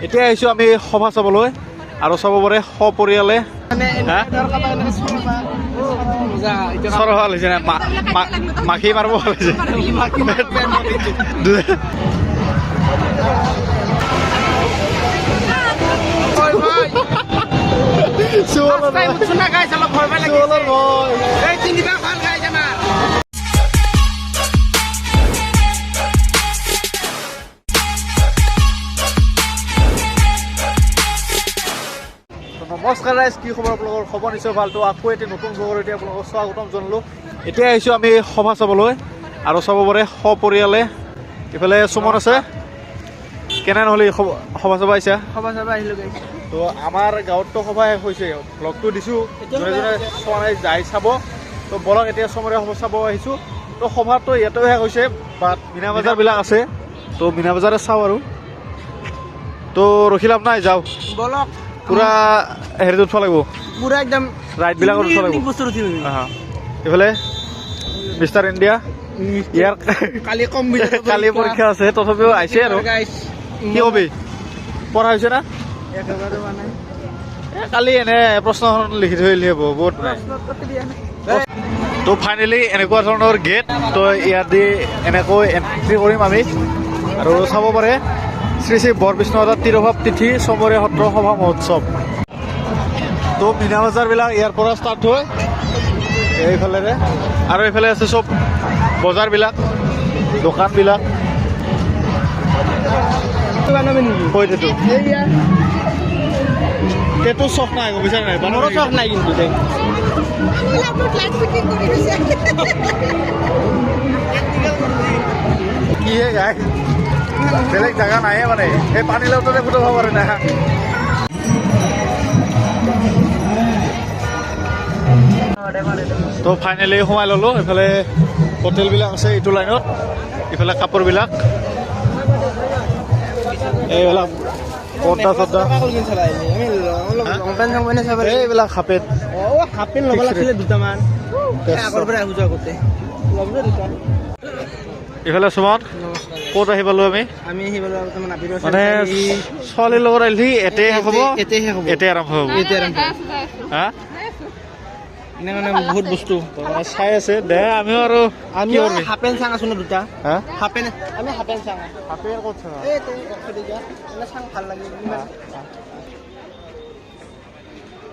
এতিয়া আহিছোঁ আমি সভা চাবলৈ আৰু চাব পাৰে সপৰিয়ালে চৰহা হৈছে নে মাখি মাৰিব হৈছে নমস্কাৰ ৰাইজ, কি খবৰ আপোনালোকৰ? খবৰ নিশ্চয় ভালটো। আকৌ এটি নতুন খবৰ এতিয়া আপোনালোকক স্বাগতম জনালোঁ। এতিয়া আহিছোঁ আমি সভা চাবলৈ আৰু চাব পাৰে সপৰিয়ালে। ইফালে সুমন আছে। কেনে নহ'লে সভা চাব আহিছা? সভা চাব আহিলোঁ। তো আমাৰ গাঁৱততো সভা শেষ হৈছে, ব্লগটো দিছোঁ, যোনে যোনে চোৱা নাই যাই চাব। তো বলক এতিয়া চমৰীয়া সভা চাব আহিছোঁ। তো সভাটো ইয়াতেও শেষ হৈছে, বাট মীনা বজাৰবিলাক আছে, তো মীনা বজাৰে চাওঁ আৰু। তো ৰখি লাভ নাই, যাওঁ বলক। পুৰা হেৰিত উঠিব লাগিব, পুৰা একদম ৰাইডবিলাকত উঠিব লাগিব। এইফালে মিষ্টাৰ ইণ্ডিয়া, ইয়াৰ কালি পৰীক্ষা আছে, তথাপিও আহিছে আৰু। কি কবি, পঢ়া হৈছে না? কালি এনে প্ৰশ্নখন লিখি থৈ আহিলে হ'ব, বহুত নাই। তো ফাইনেলি এনেকুৱা ধৰণৰ গেট, তো ইয়াত দি এনেকৈ এণ্ট্ৰি কৰিম আমি। আৰু চাব পাৰে শ্ৰী শ্ৰী বৰবিষ্ণুদাৰ তিৰুভাৱ তিথি চমৰীয়া সত্ৰ সভা মহোৎসৱ। তো মীনা বজাৰবিলাক ইয়াৰ পৰা ষ্টাৰ্ট হয় এইফালেৰে, আৰু এইফালে আছে চব বজাৰবিলাক, দোকানবিলাক। সেইটো চখ নাই, গম পাইছা নাই? চখ নাই কিন্তু কিহে গাই বেলেগ জাগা নাহে মানে, এই পানী লগতে ফুটো খাব পাৰে না। তো ফাইনেলি সোমাই ল'লোঁ। এইফালে হোটেলবিলাক আছে এইটো লাইনত, ইফালে কাপোৰবিলাক, এইবিলাক পৰ্দা চৰ্দা, এইবিলাক হাফেট ল'ব লাগিছিলে দুটামান। ইফালে সুমন, ক'ত আহি পালোঁ আমি? মানে ছোৱালীৰ লগত আহিলে এতেই শেষ হ'ব, এতেই আৰম্ভ হ'ব। হা, বহুত বস্তু চাই আছে দে। আমিও আৰু হাফেন চাং আছো ন দুটা। হা, হাফেন আমি হাফেন চাং হাফেন ক'ত চাওঁ? চাং ভাল লাগে।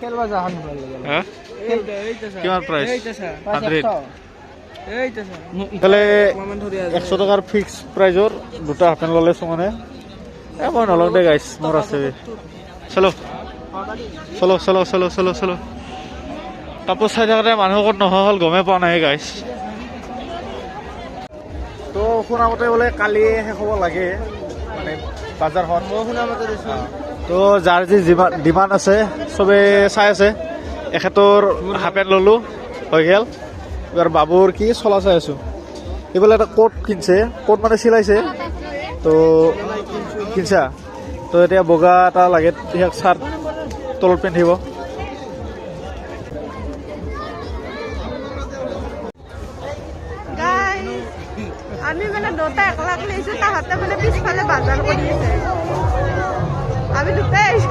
খেলবা যাহান ভাল লাগে। হা, কিমান প্ৰাইচ? 100। ইফালে 100 টকাৰ ফিক্স প্ৰাইজৰ দুটা হাফেন ল'লে মানে মই নলওঁ দে গাইছ, মোৰ আছে। চলো চলো চলো চলো চলো চলো। কাপোৰ চাই থাকোঁতে মানুহ ক'ত নোহোৱা হ'ল গমেই পোৱা নাই গাইছ। তো শুনামতে বোলে কালি শেষ হ'ব লাগে মানে বাজাৰখন। মই শুনামতে দিছোঁ। তো যাৰ যি ডিমাণ্ড আছে চবে চাই আছে। এখেতৰ হাফেন ল'লোঁ, হৈ গ'ল। এবাৰ বাবুৰ কি চলা চাই আছোঁ। এইফালে এটা কোট কিনছে, কোট মানে চিলাইছে, তো কিনছা। তো এতিয়া বগা এটা লাগে, চাৰ্ট তলত পিন্ধিব। আমি মানে দুটা একলা লৈছো, তাহাঁতে মানে পিছফালে বাজাৰ কৰি আছে। আমি দুটাই আহিছো,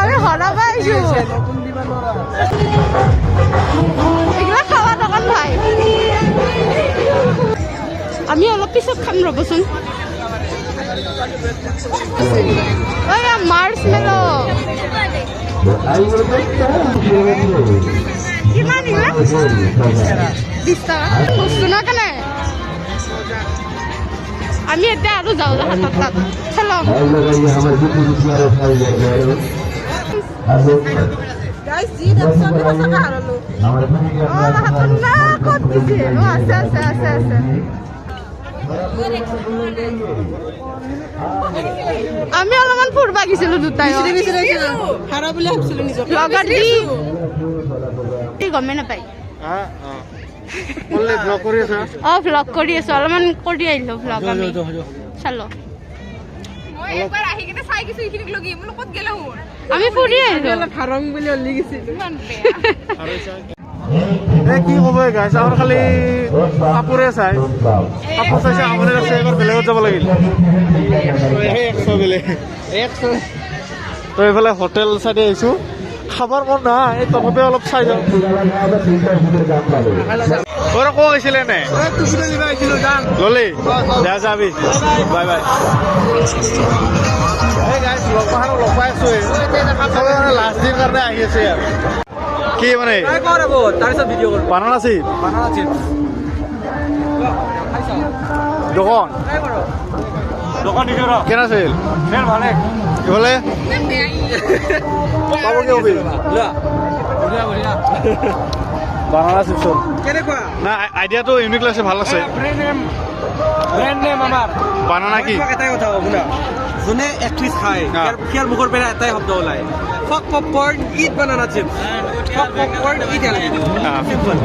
আমি হৰাব আহিছো, এইগিলা খাৱা দোকান ভাই। আমি অলপ পিছত খাম ৰ'বচোন। মাৰ্চ মেলো কিমান? 20 টকা বস্তু ন কেনে? আমি এতিয়া আৰু যাওঁ হাতত তাত চলো। আমি অলপমান ফুৰবা গেছিলো দুটাই, গমে নাপায়। ভ্লগ কৰি আছো, অলপমান কৰি আহিলো ভ্লগ আমি। চালো আমি ফুৰি আহিলো। এই কি ক'ব গাইছ আমাৰ খালি কাপোৰে চাই কাপোৰ চাইছে আমনি লাগছে এবাৰ বেলেগত যাব লাগিল তো এইফালে হোটেল চাইডে আহিছোঁ খাবৰ মন নাই এই তথাপি অলপ চাই যাওঁ তোৰ ক'ত গৈছিলে নে ললি দে যাবি বাই বাই এই গাইছ লগ পাই আছোঁ চবে মানে লাষ্ট দিন কাৰণে আহি আছে ইয়াত কি মানে বানানা চিপ দোকান কেনে আছিল ইফালে পাব কি হবি বানানা চিপছৰ না আইডিয়াটো ইউনিক লাগিছে ভাল লাগছে বানানা কি যোনে এক্ট্ৰেছ খায় সিয়াৰ মুখৰ পৰা এটাই শব্দ ওলায় fuck popcorn eat banana chips fuck popcorn eat simple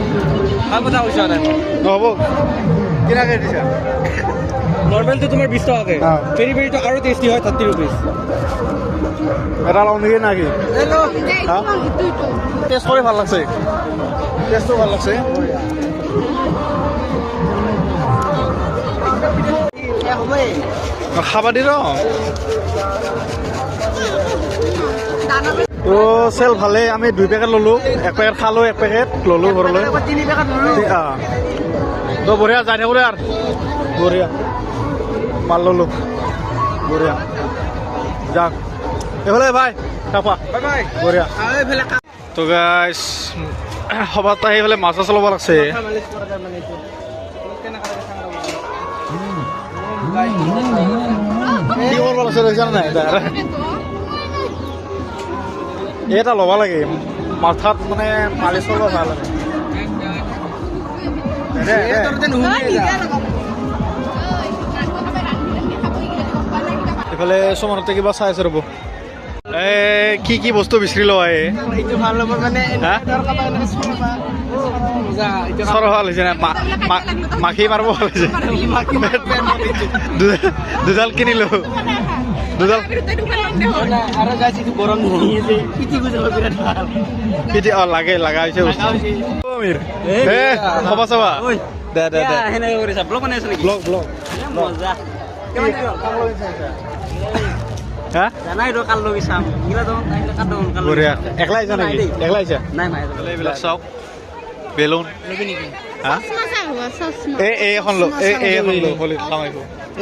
ভাল কথা কৈছা নাই নহ'ব কেনেকৈ দিছা নৰ্মেলটো তোমাৰ 20 টকাকে পেৰি পেৰিটো আৰু টেষ্টি হয় 30 ৰুপিজ এটা লওঁ নেকি নাকি টেষ্ট কৰি ভাল লাগছে টেষ্টটো ভাল লাগছে খাবা দি ৰ তো চেল ভালেই আমি 2 পেকেট ল'লোঁ 1 পেকেট খালোঁ 1 পেকেট ল'লোঁ ঘৰলৈ 3 পেকেট ল'লোঁ তো বঢ়িয়া যাই থাকোঁ দে আৰু বঢ়িয়া মাল ল'লোঁ বঢ়িয়া যাক এইফালে ভাই তাৰপৰা বাই বাই বঢ়িয়া এইফালে তো গাইছ সবাত আহি পেলাই মাছ চাছ ল'ব লাগছে কি কৰিব লাগছে দেখিছা নাই এটা ল'ব লাগে মাথাত মানে মালিচ কৰিব ভাল লাগে এইফালে চমনতে কিবা চাই আছে ৰ'ব কি কি বস্তু বিচাৰি লোৱা এইটো ভাল হ'ব মানে চৰ ভাল হৈছে না মাখি মাৰিব ভাল হৈছে দুডাল কিনিলো দুডাল আৰু গাইছ এইটো গৰম নহয় পিটি গুজাব বিৰাট ভাল পিটি লাগে লাগা হৈছে খবৰ চাবা দে দে দে সেনেকৈ কৰিছা ব্লগ বনাই আছা নেকি ব্লগ ব্লগ মজা হা জানাই তো কাল লগি চাম গিলা তো তাইলে কাট দন কাল বঢ়িয়া একলা আহিছা নেকি একলা আহিছা নাই নাই এইবিলাক চাওক বেলুন লগি নেকি হা এখন লো এখন লো হলি কামাইব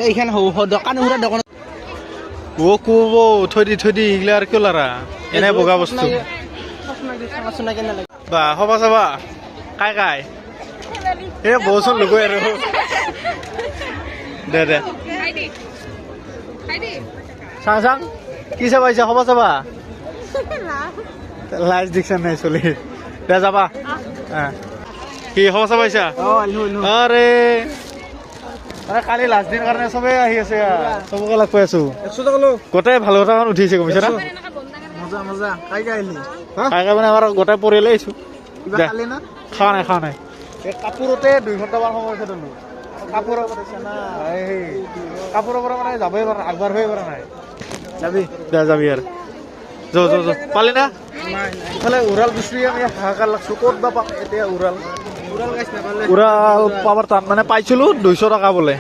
এইখান দোকান উৰা দোকান ও কুব থৈ দি এইগিলা আৰু কিয় লাৰা এনে বগা বস্তু বা হবা চাবা কাই এই বচোন লুকুৱাই আৰু দে দে চাং কি চাবা আহিছা হবা চাবা লাইট দিকচান নাই চলি দে যাবা কি হবা চাবা আহিছা আৰে মানে কালি লাষ্ট দিন কাৰণে চবেই আহি আছে চবকে লগ পাই আছো গোটেই ভাল কথা উঠিছে গমিছা না মজা কাই আহিলি খাই মানে আমাৰ গোটেই পৰিয়ালে আহিছো খালি না খোৱা নাই এই কাপোৰতে 2 ঘণ্টামান সময় আছে তলো কাপোৰৰ পৰা মানে যাবই পৰা আগবাঢ়িবই পৰা নাই যাবি আৰু যো পালি না ইফালে উৰাল বিচাৰি আমি হাহাকাৰ লাগছো ক'ত বা পাম এতিয়া উৰাল পাবৰ টান মানে পাইছিলো 200 টকা বোলে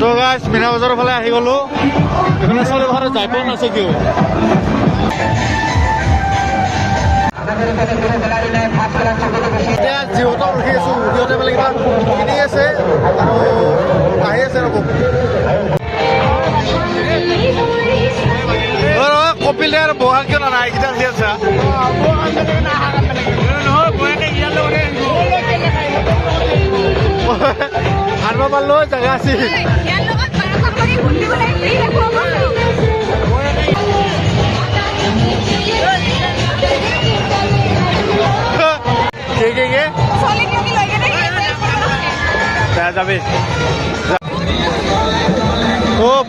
তো গাইছ মিনা বজাৰৰ ফালে আহি গ'লো এইফালে চলি ঘৰত যাই পোৱা নাছে কিয় এতিয়া যিহঁতক ৰখি আছো সিহঁতে বোলে কিবা কিনি আছে আৰু আহি আছে ৰ'ব কপিল আৰু বহা কিয় নাই এইকেইটা আহি আছা আনব পাৰলো জেগা আছিল যাবি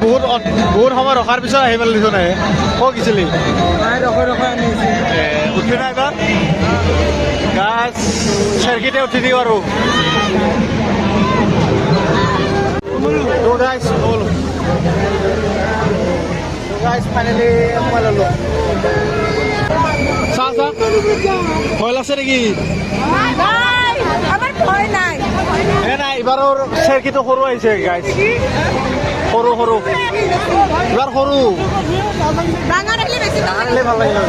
বহুত সময় ৰখাৰ পিছত আহি পেলাই দিছ নাই ক'ত গেছিলি উঠি নাই এবাৰ গাছ চেৰকিতে উঠি দিওঁ আৰু ফাইনেলি সোমাই ল'লো চাহ ভয় লাগছে নেকি নাই আমাৰ ভয় নাই এ নাই এবাৰৰ চেৰকিটো সৰু আহিছে গাইজ সৰু সৰু এবাৰ সৰু ডাঙৰ আহিলে বেছি ডাঙৰ আহিলে ভাল লাগিল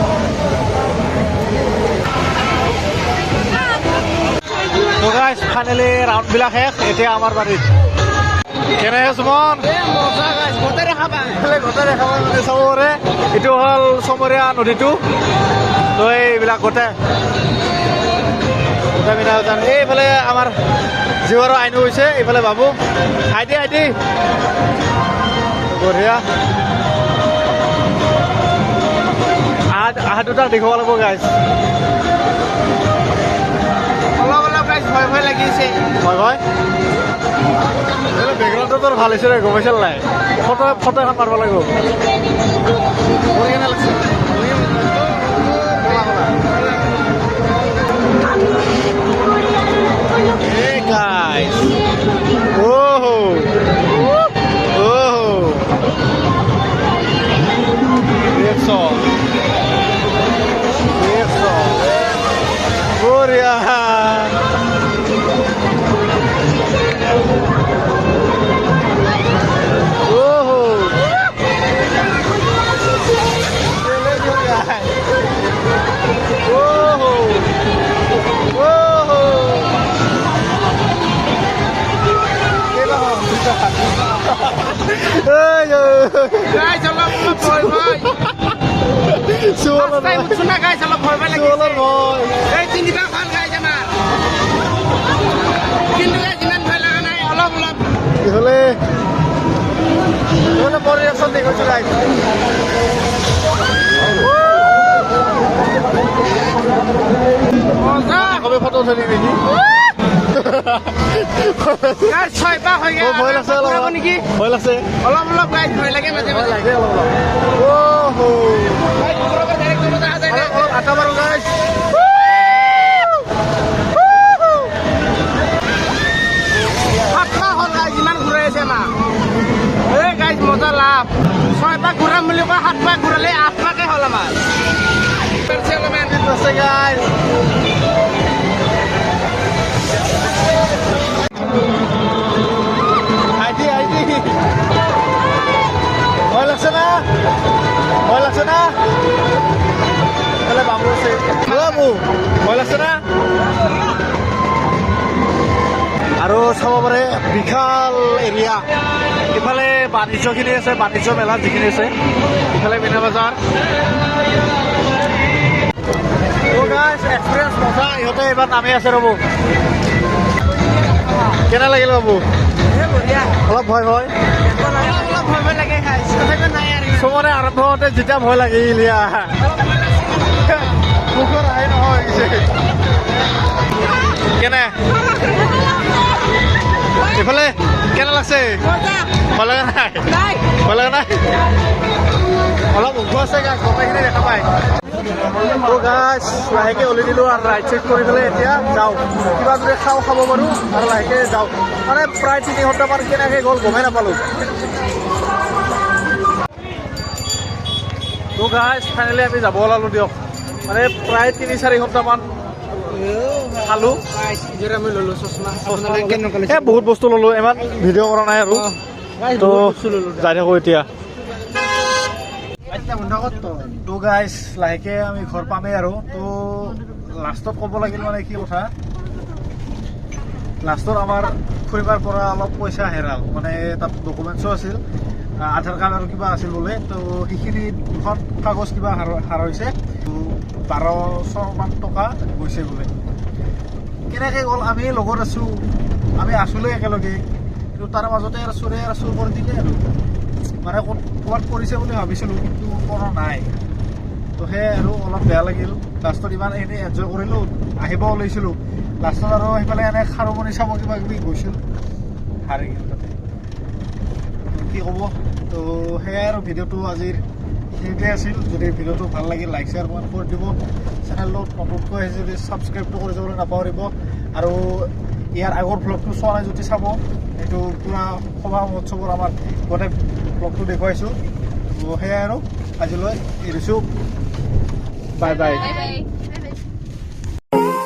তো গাইজ ফাইনেলি ৰাউণ্ডবিলাক শেষ এতিয়া আমাৰ বাৰীত কেনে সুমন গোটেই খাবা মানে চবৰে এইটো হ'ল চমৰীয়া নদীটো তো এইবিলাক গোটেই এইফালে আমাৰ জীৱাৰৰ আইনো হৈছে এইফালে বাবু আইডি আইডি বঢ়িয়া আহা দুটা দেখুৱাব লাগিব গাইজ অলপ অলপ গাইজ ভয় ভয় লাগিছে ভয় ভয় বেকগ্ৰাউণ্ডটো তোৰ ভাল হৈছে গম পাইছে নাই ফটো এখন মাৰিব লাগিব কেনে লাগিছে Hey guys! Whoa! Whoa! That's all. That's all. Gloria! Whoa! Guys, Allah boy boy. Suara Sunnah guys, Allah boy boy lagi. Suara boy. Sini bakal guys আমার. কিন্তু guys ইমান ভয় লাগা নাই অলপ অলপ. ইহলে ইহলে পরে একশন দেখছো গাইস মজা কবে ফটো উঠালি দেখি গাইস ছয় পা হয়ে গেল ভয় লাগছে পুরাবো নাকি ভয় লাগছে অলপ অলপ গাইস ভয় লাগে মাঝে মাঝে লাগে অলপ ওহো গাইস পুরাবো ডাইরেক্ট করে দেখা যায় না আটা মারো গাইস হাতটা হল গাইস ইমান ঘুরে আছে মা এই গাইস মজা লাভ ছয় পা ঘুরাম বুলি কয় সাত পা ঘুরালে আঠ পাকে হল আমার আছে গাইস আইডি আইডি ভয় লাগছে না ভয় লাগছে না তাহলে বাবু আছে বাবু ভয় লাগছে না আৰু চাব পাৰে বিশাল এৰিয়া ইফালে বাণিজ্যখিনি আছে বাণিজ্য মেলা যিখিনি আছে ইফালে মিনা বজাৰ এক্সপিৰিয়েঞ্চ মজা ইহঁতে এইবাৰ নামি আছে ৰ'ব কেনে লাগিল বাবু অলপ ভয় ভয় অলপ ভয় ভয় লাগে গাইস তথাপি নাই আৰু চবৰে আৰম্ভ হওঁতে যেতিয়া ভয় লাগিল মুখৰ আহি নহয় কেনে এইফালে কেনে লাগছে ভয় লগা নাই ভয় লগা নাই অলপ উঘ আছে গাছ গোটেইখিনি দেখা পায় তো গাছ লাহেকৈ উলি দিলোঁ আৰু ৰাইট চাইড কৰি পেলাই এতিয়া যাওঁ কিবা যদি খাব পাৰোঁ আৰু লাহেকৈ যাওঁ মানে প্ৰায় 3 ঘণ্টামান কেনেকৈ গ'ল গমেই নাপালোঁ তো গাছ ফাইনেলি আমি যাব ওলালোঁ দিয়ক মানে প্ৰায় 3-4 ঘণ্টামান খালোঁ আমি ললো চশমা বহুত বস্তু ল'লোঁ ইমান ভিডিঅ' কৰা নাই আৰু তো যাই থাকোঁ এতিয়া তো গাইজ লাহেকে আমি ঘৰ পামেই আৰু তো লাষ্টত ক'ব লাগিল মানে কি কথা লাষ্টত আমাৰ খুৰীবাৰ পৰা অলপ পইচা হেৰাল মানে তাত ডকুমেণ্টছো আছিল আধাৰ কাৰ্ড আৰু কিবা আছিল বোলে তো সেইখিনি দুখন কাগজ কিবা হেৰাইছে 1200মান টকা গৈছে বোলে কেনেকৈ গ'ল আমি লগত আছোঁ আমি আছিলোঁ একেলগে কিন্তু তাৰ মাজতে আৰু চোৰে চুৰ কৰি দিলে আৰু মানে ক'ৰবাত কৰিছে বুলি ভাবিছিলোঁ কিন্তু কৰা নাই তো সেই আৰু অলপ বেয়া লাগিল লাষ্টত ইমান এনেই এনজয় কৰিলোঁ আহিব ওলাইছিলোঁ লাষ্টত আৰু সেইফালে এনে খাৰুমণি চাব কিবা কিবি গৈছিল হাৰি গ'ল তাতে কি ক'ব তো সেয়াই আৰু ভিডিঅ'টো আজিৰ এইখিনিতে আছিল যদি ভিডিঅ'টো ভাল লাগিল লাইক শ্বেয়াৰ কমেণ্ট কৰি দিব চেনেলটোত নতুনকৈ আহিছে যদি ছাবস্ক্ৰাইবটো কৰি যাবলৈ নাপাহৰিব আৰু ইয়াৰ আগৰ ভ্লগটো চোৱা নাই যদি চাব এইটো পূৰা সভা মহোৎসৱৰ আমাৰ গোটেই ভ্লগটো দেখুৱাইছোঁ তো সেয়াই আৰু আজিলৈ এৰিছোঁ বাই বাই Bye.